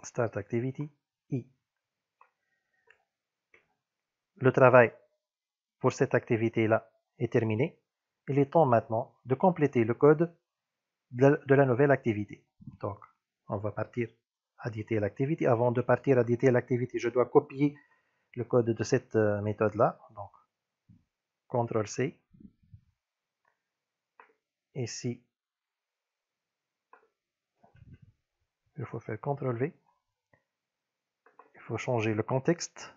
Start Activity I. Le travail pour cette activité-là est terminé. Il est temps maintenant de compléter le code de la nouvelle activité. Donc, on va partir à Detail Activity. Avant de partir à Detail Activity, je dois copier le code de cette méthode-là. Donc, CTRL-C. Ici, il faut faire CTRL-V. Il faut changer le contexte.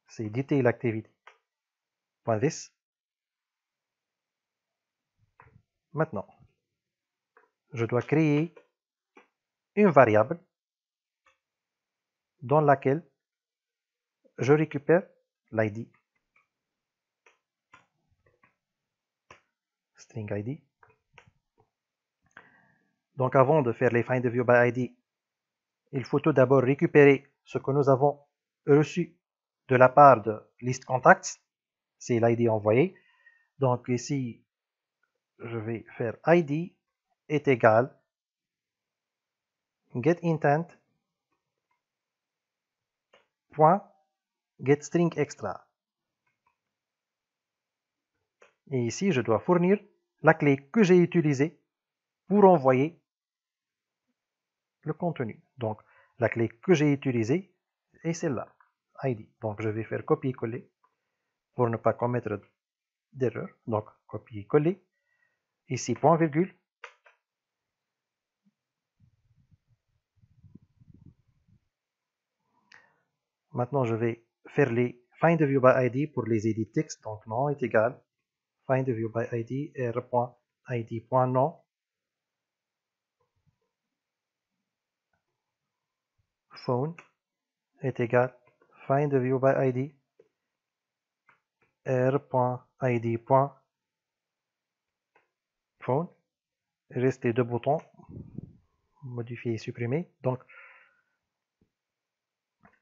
C'est Detail Activity.this. Maintenant, je dois créer une variable dans laquelle je récupère l'ID. String ID. Donc avant de faire les findView by ID, il faut tout d'abord récupérer ce que nous avons reçu de la part de list contacts. C'est l'ID envoyé. Donc ici, je vais faire ID est égal getIntent point getStringExtra. Et ici, je dois fournir la clé que j'ai utilisée pour envoyer le contenu. Donc, la clé que j'ai utilisée est celle-là, ID. Donc, je vais faire copier-coller pour ne pas commettre d'erreur. Donc, copier-coller. Ici, point virgule. Maintenant, je vais faire les findView by ID pour les edit text. Donc, nom est égal findView by ID r.id.nom. Phone est égal findView by ID r.id.phone. Il reste les deux boutons modifier et supprimer. Donc,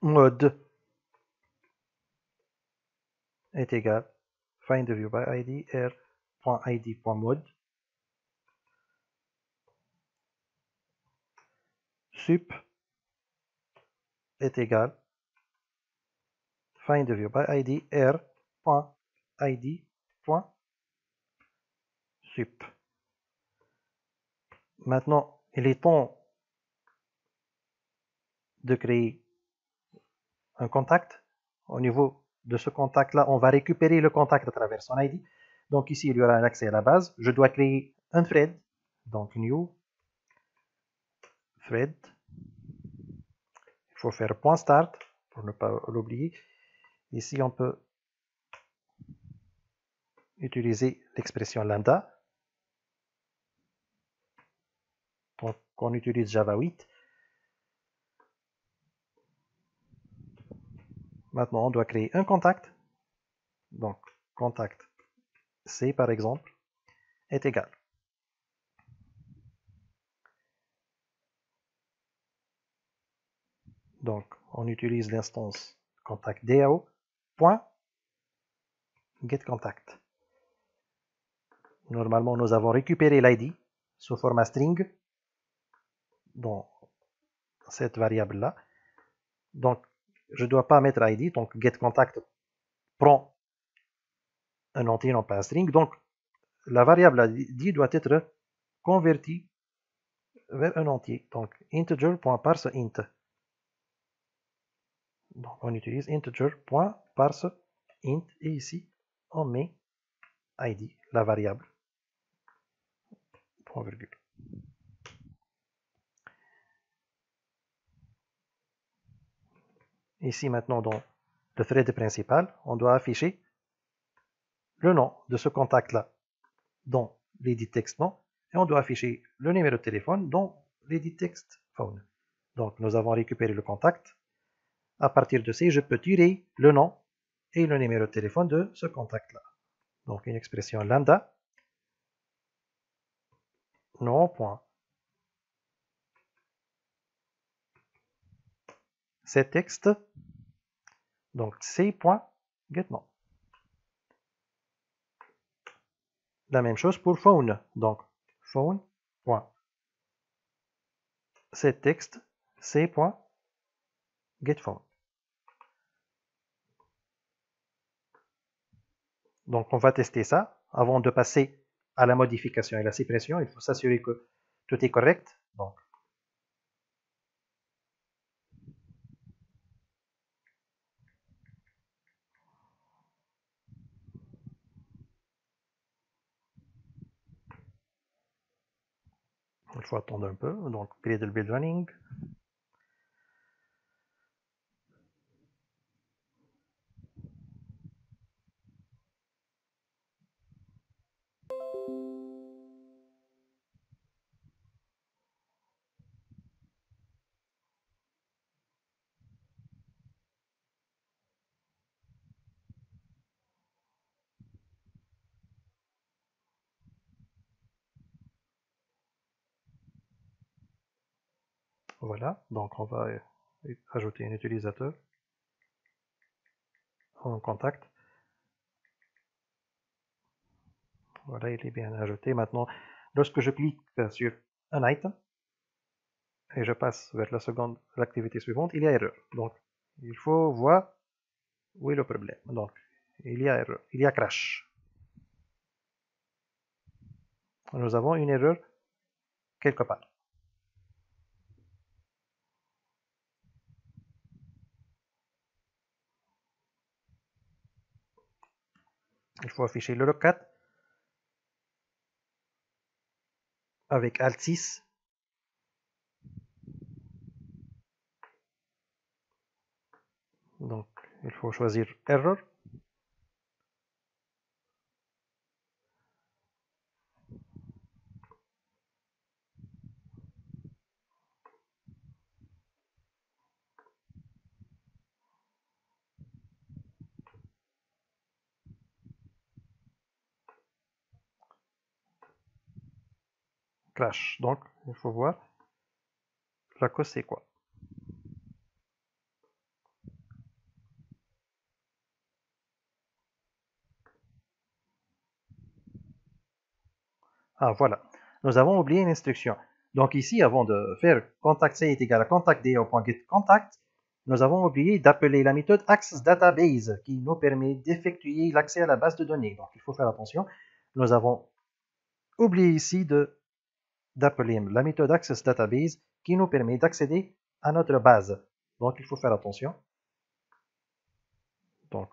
mode est égal findView by ID r.id.mode. Sup est égal findView by ID r.id.sup. Maintenant, il est temps de créer un contact au niveau de ce contact-là, on va récupérer le contact à travers son ID. Donc ici, il y aura un accès à la base. Je dois créer un thread. Donc new thread. Il faut faire point .start pour ne pas l'oublier. Ici, on peut utiliser l'expression lambda. Donc, on utilise Java 8. Maintenant, on doit créer un contact. Donc, contact C, par exemple, est égal. Donc, on utilise l'instance contact DAO, point, getContact. Normalement, nous avons récupéré l'ID sous format string dans cette variable-là. Donc, je ne dois pas mettre ID, donc getContact prend un entier, non pas un string. Donc, la variable ID doit être convertie vers un entier. Donc, integer.parseInt. Donc, on utilise integer.parseInt et ici, on met ID, la variable, point virgule. Ici, maintenant, dans le thread principal, on doit afficher le nom de ce contact-là dans l'edit text nom, et on doit afficher le numéro de téléphone dans l'edit text phone. Donc, nous avons récupéré le contact. À partir de C, je peux tirer le nom et le numéro de téléphone de ce contact-là. Donc, une expression lambda, nom, point. C'est texte, donc C.getNom. La même chose pour phone, donc phone, point. C'est texte, C.getPhone. Donc, on va tester ça. Avant de passer à la modification et la suppression, il faut s'assurer que tout est correct. Donc, il faut attendre un peu. Donc, Gradle build running. Voilà. Donc, on va ajouter un utilisateur en contact. Voilà, il est bien ajouté. Maintenant, lorsque je clique sur un item et je passe vers l'activité suivante, il y a erreur. Donc, il faut voir où est le problème. Donc, il y a erreur, il y a crash. Nous avons une erreur quelque part. Il faut afficher le logcat avec Alt 6. Donc, il faut choisir Error. Crash. Donc, il faut voir la cause c'est quoi. Ah, voilà. Nous avons oublié une instruction. Donc ici, avant de faire contact C est égal à contact D au point get contact, nous avons oublié d'appeler la méthode access database qui nous permet d'effectuer l'accès à la base de données. Donc il faut faire attention. Nous avons oublié ici d'appeler la méthode access database qui nous permet d'accéder à notre base. Donc il faut faire attention. Donc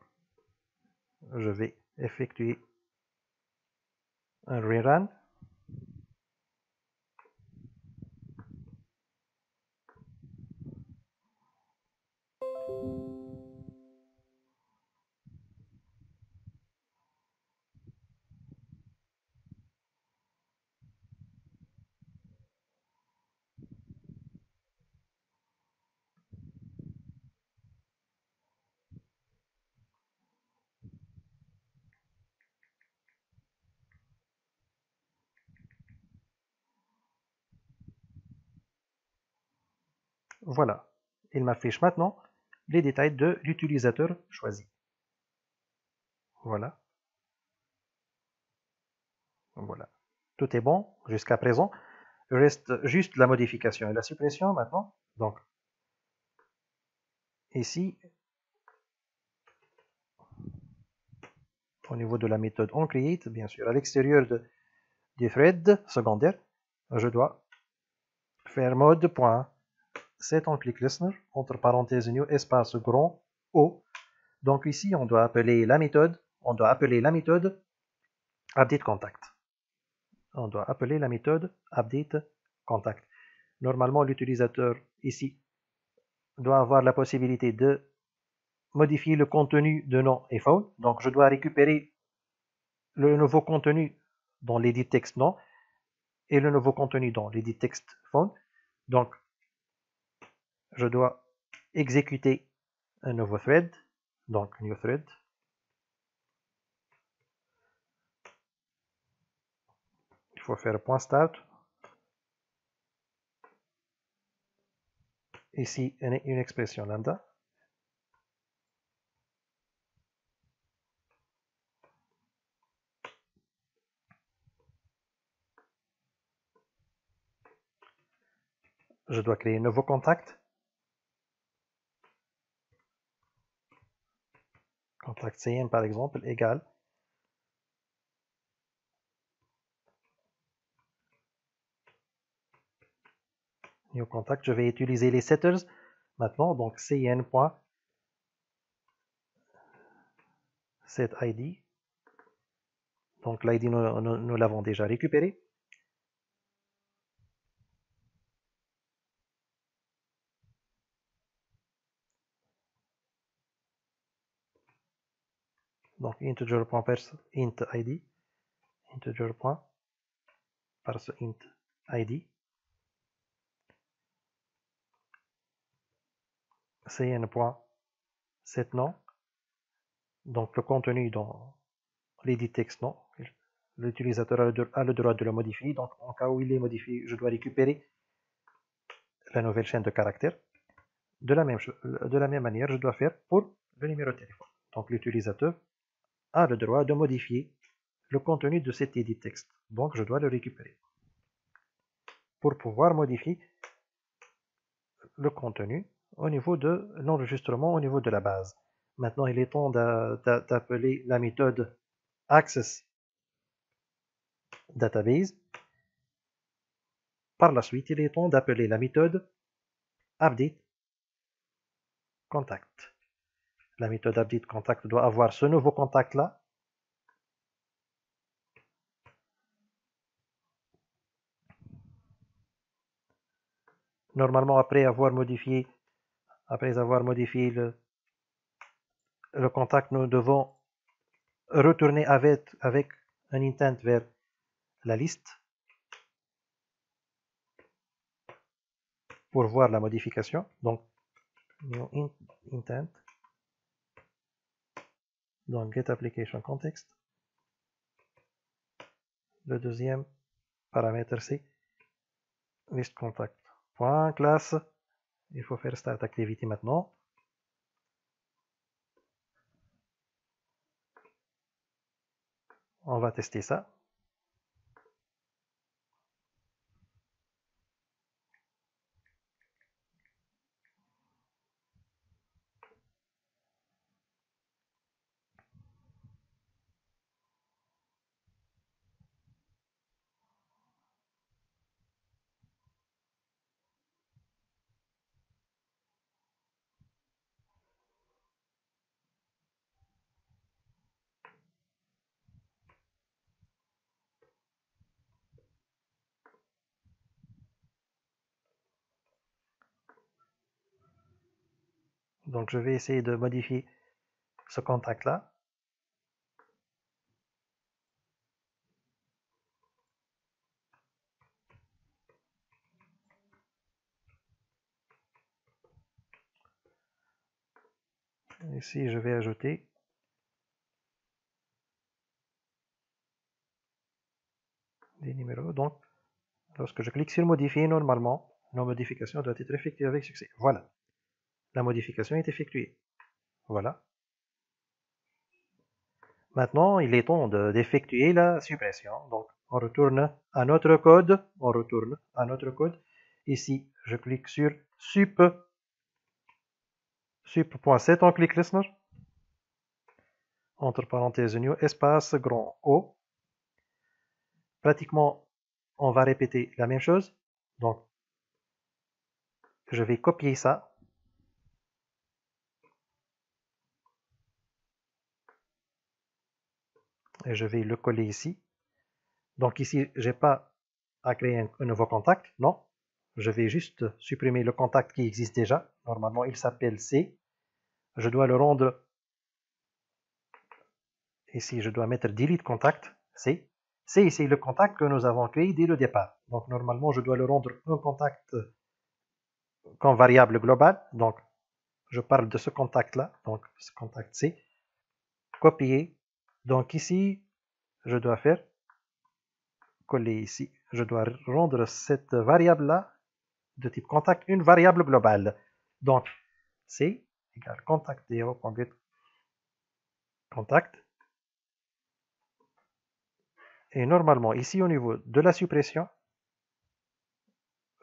je vais effectuer un rerun. Voilà, il m'affiche maintenant les détails de l'utilisateur choisi. Voilà, voilà. Tout est bon jusqu'à présent. Il reste juste la modification et la suppression maintenant. Donc, ici, au niveau de la méthode onCreate, bien sûr, à l'extérieur du thread secondaire, je dois faire mode.setOnClickListener, entre parenthèses new, espace grand O. Donc ici, on doit appeler la méthode updateContact. On doit appeler la méthode updateContact. Normalement, l'utilisateur ici doit avoir la possibilité de modifier le contenu de nom et phone. Donc, je dois récupérer le nouveau contenu dans l'edit text nom et le nouveau contenu dans l'edit text phone. Donc, je dois exécuter un nouveau thread. Donc, new thread. Il faut faire point start. Ici, une expression lambda. Je dois créer un nouveau contact. Contact CM par exemple, égal. New contact, je vais utiliser les setters maintenant. Donc, cn.setID. Donc, l'ID, nous l'avons déjà récupéré. Donc, integer.parse int id. Integer.parse int id. cn.setNom. Donc, le contenu dans l'edit text nom. L'utilisateur a le droit de le modifier. Donc, en cas où il est modifié, je dois récupérer la nouvelle chaîne de caractères. De la même manière, je dois faire pour le numéro de téléphone. Donc, l'utilisateur a le droit de modifier le contenu de cet edit text. Donc, je dois le récupérer pour pouvoir modifier le contenu au niveau de l'enregistrement, au niveau de la base. Maintenant, il est temps d'appeler la méthode Access Database. Par la suite, il est temps d'appeler la méthode UpdateContact. La méthode UpdateContact doit avoir ce nouveau contact-là. Normalement, après avoir modifié le contact, nous devons retourner avec un intent vers la liste pour voir la modification. Donc, new intent. Donc, get application context. Le deuxième paramètre, c'est list contact. Point classe. Il faut faire start activity maintenant. On va tester ça. Donc je vais essayer de modifier ce contact-là. Ici, je vais ajouter des numéros. Donc, lorsque je clique sur modifier, normalement, la modification doit être effectuée avec succès. Voilà. La modification est effectuée. Voilà. Maintenant, il est temps d'effectuer la suppression. Donc, on retourne à notre code. On retourne à notre code. Ici, je clique sur sup.set en click listener. Entre parenthèses new, espace grand O. Pratiquement, on va répéter la même chose. Donc, je vais copier ça. Et je vais le coller ici. Donc ici, je n'ai pas à créer un nouveau contact. Non. Je vais juste supprimer le contact qui existe déjà. Normalement, il s'appelle C. Je dois le rendre ici, je dois mettre delete contact, C. C'est ici le contact que nous avons créé dès le départ. Donc normalement, je dois le rendre un contact comme variable globale. Donc je parle de ce contact-là, donc ce contact C. Copier. Donc ici, je dois faire coller ici. Je dois rendre cette variable-là de type contact une variable globale. Donc C égale contact contact. Et normalement, ici au niveau de la suppression,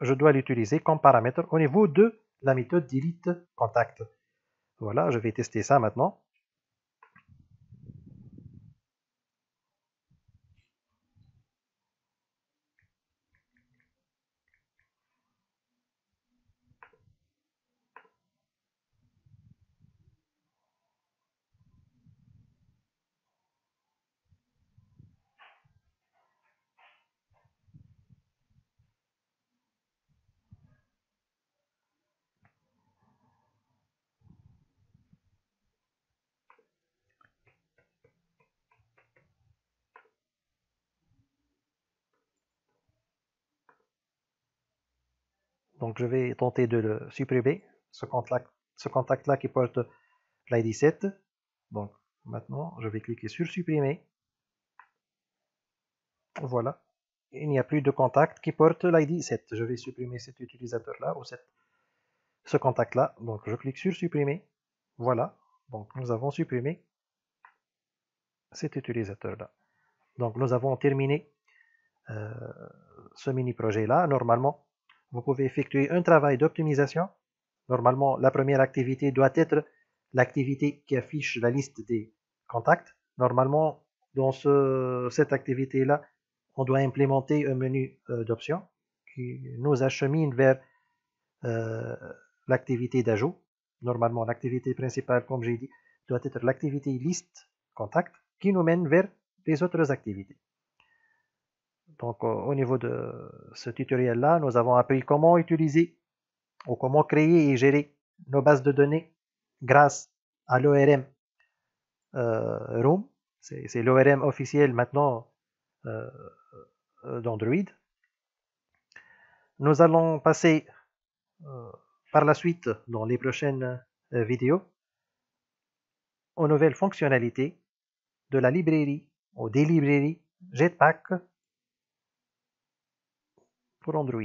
je dois l'utiliser comme paramètre au niveau de la méthode delete contact. Voilà, je vais tester ça maintenant. Donc je vais tenter de le supprimer, ce contact-là qui porte l'ID 7. Donc maintenant, je vais cliquer sur supprimer. Voilà, il n'y a plus de contact qui porte l'ID 7. Je vais supprimer cet utilisateur-là ou ce contact-là. Donc je clique sur supprimer. Voilà, donc nous avons supprimé cet utilisateur-là. Donc nous avons terminé ce mini-projet-là. Normalement, vous pouvez effectuer un travail d'optimisation. Normalement, la première activité doit être l'activité qui affiche la liste des contacts. Normalement, dans cette activité-là, on doit implémenter un menu d'options qui nous achemine vers l'activité d'ajout. Normalement, l'activité principale, comme j'ai dit, doit être l'activité liste contact qui nous mène vers les autres activités. Donc, au niveau de ce tutoriel-là, nous avons appris comment utiliser ou comment créer et gérer nos bases de données grâce à l'ORM Room. C'est l'ORM officiel maintenant d'Android. Nous allons passer par la suite dans les prochaines vidéos aux nouvelles fonctionnalités de la librairie ou des librairies Jetpack pour Android.